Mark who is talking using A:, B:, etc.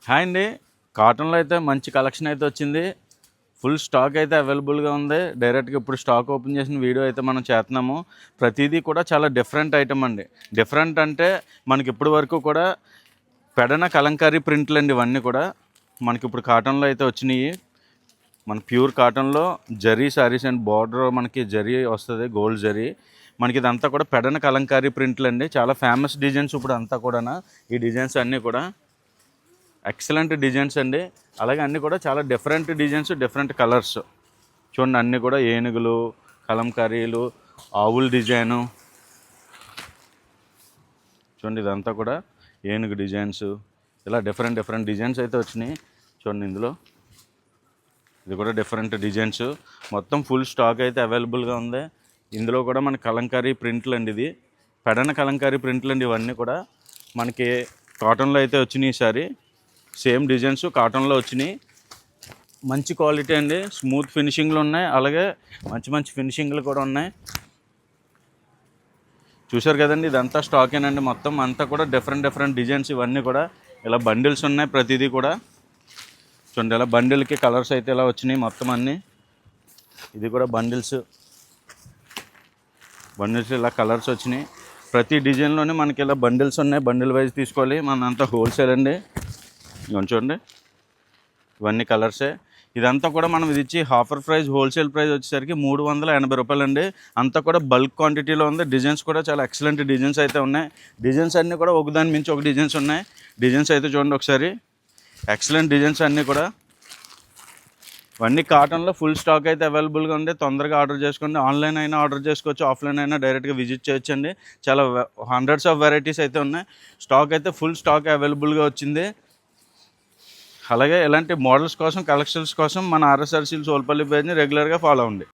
A: Hi అండి. కాటన్లో అయితే మంచి కలెక్షన్ అయితే వచ్చింది. ఫుల్ స్టాక్ అయితే అవైలబుల్గా ఉంది. డైరెక్ట్గా ఇప్పుడు స్టాక్ ఓపెన్ చేసిన వీడియో అయితే మనం చేస్తున్నాము. ప్రతిదీ కూడా చాలా డిఫరెంట్ ఐటమ్ అండి. డిఫరెంట్ అంటే మనకి ఇప్పటి వరకు కూడా పెడన కలంకారీ ప్రింట్లు అండి. ఇవన్నీ కూడా మనకి ఇప్పుడు కాటన్లో అయితే వచ్చినాయి. మన ప్యూర్ కాటన్లో జరీ శారీస్ అండ్ బార్డర్ మనకి జరీ వస్తుంది, గోల్డ్ జరీ. మనకి ఇదంతా కూడా పెడన కలంకారీ ప్రింట్లు అండి. చాలా ఫేమస్ డిజైన్స్ ఇప్పుడు అంతా కూడా. ఈ డిజైన్స్ అన్నీ కూడా ఎక్సలెంట్ డిజైన్స్ అండి. అలాగే అన్నీ కూడా చాలా డిఫరెంట్ డిజైన్స్, డిఫరెంట్ కలర్స్. చూడండి, అన్నీ కూడా ఏనుగులు, కలంకారీలు, ఆవుల డిజైను. చూడండి, ఇదంతా కూడా ఏనుగు డిజైన్స్. ఇలా డిఫరెంట్ డిఫరెంట్ డిజైన్స్ అయితే వచ్చినాయి. చూడండి, ఇందులో ఇది కూడా డిఫరెంట్ డిజైన్స్. మొత్తం ఫుల్ స్టాక్ అయితే అవైలబుల్గా ఉంది. ఇందులో కూడా మన కలంకారీ ప్రింట్లు అండి. ఇది పెడన కలంకారీ ప్రింట్లు అండి. ఇవన్నీ కూడా మనకి కాటన్లో అయితే వచ్చినాయి. ఈసారి సేమ్ డిజైన్స్ కాటన్లో వచ్చినాయి. మంచి క్వాలిటీ అండి. స్మూత్ ఫినిషింగ్లు ఉన్నాయి, అలాగే మంచి మంచి ఫినిషింగ్లు కూడా ఉన్నాయి. చూశారు కదండి, ఇదంతా స్టాకేనండి. మొత్తం అంతా కూడా డిఫరెంట్ డిఫరెంట్ డిజైన్స్. ఇవన్నీ కూడా ఇలా బండిల్స్ ఉన్నాయి. ప్రతిదీ కూడా చూడండి, ఇలా బండిల్కి కలర్స్ అయితే ఇలా వచ్చినాయి మొత్తం అన్నీ. ఇది కూడా బండిల్స్ ఇలా కలర్స్ వచ్చినాయి. ప్రతి డిజైన్లోనే మనకి ఇలా బండిల్స్ ఉన్నాయి. బండిల్ వైజ్ తీసుకోవాలి. మనంతా హోల్సేల్ అండి. చూడండి, ఇవన్నీ కలర్సే. ఇదంతా కూడా మనం ఇది ఇచ్చి ఆఫర్ ప్రైస్, హోల్సేల్ ప్రైస్ వచ్చేసరికి 380 రూపాయలు అండి. అంతా కూడా బల్క్ క్వాంటిటీలో ఉంది. డిజైన్స్ కూడా చాలా ఎక్సలెంట్ డిజైన్స్ అయితే ఉన్నాయి. డిజైన్స్ అన్నీ కూడా ఒకదాని మించి ఒక డిజైన్స్ ఉన్నాయి. డిజైన్స్ అయితే చూడండి ఒకసారి, ఎక్సలెంట్ డిజైన్స్ అన్నీ కూడా. ఇవన్నీ కాటన్లో ఫుల్ స్టాక్ అయితే అవైలబుల్గా ఉంది. తొందరగా ఆర్డర్ చేసుకోండి. ఆన్లైన్ అయినా ఆర్డర్ చేసుకోవచ్చు, ఆఫ్లైన్ అయినా డైరెక్ట్గా విజిట్ చేయొచ్చండి. చాలా హండ్రెడ్స్ ఆఫ్ వెరైటీస్ అయితే ఉన్నాయి. స్టాక్ అయితే ఫుల్ స్టాక్ అవైలబుల్గా వచ్చింది. అలాగే ఇలాంటి మోడల్స్ కోసం, కలెక్షన్స్ కోసం మన ఆర్ఎస్ఆర్సీల్ సోల్పల్లి పేజ్ని రెగ్యులర్గా ఫాలో అవ్వండి.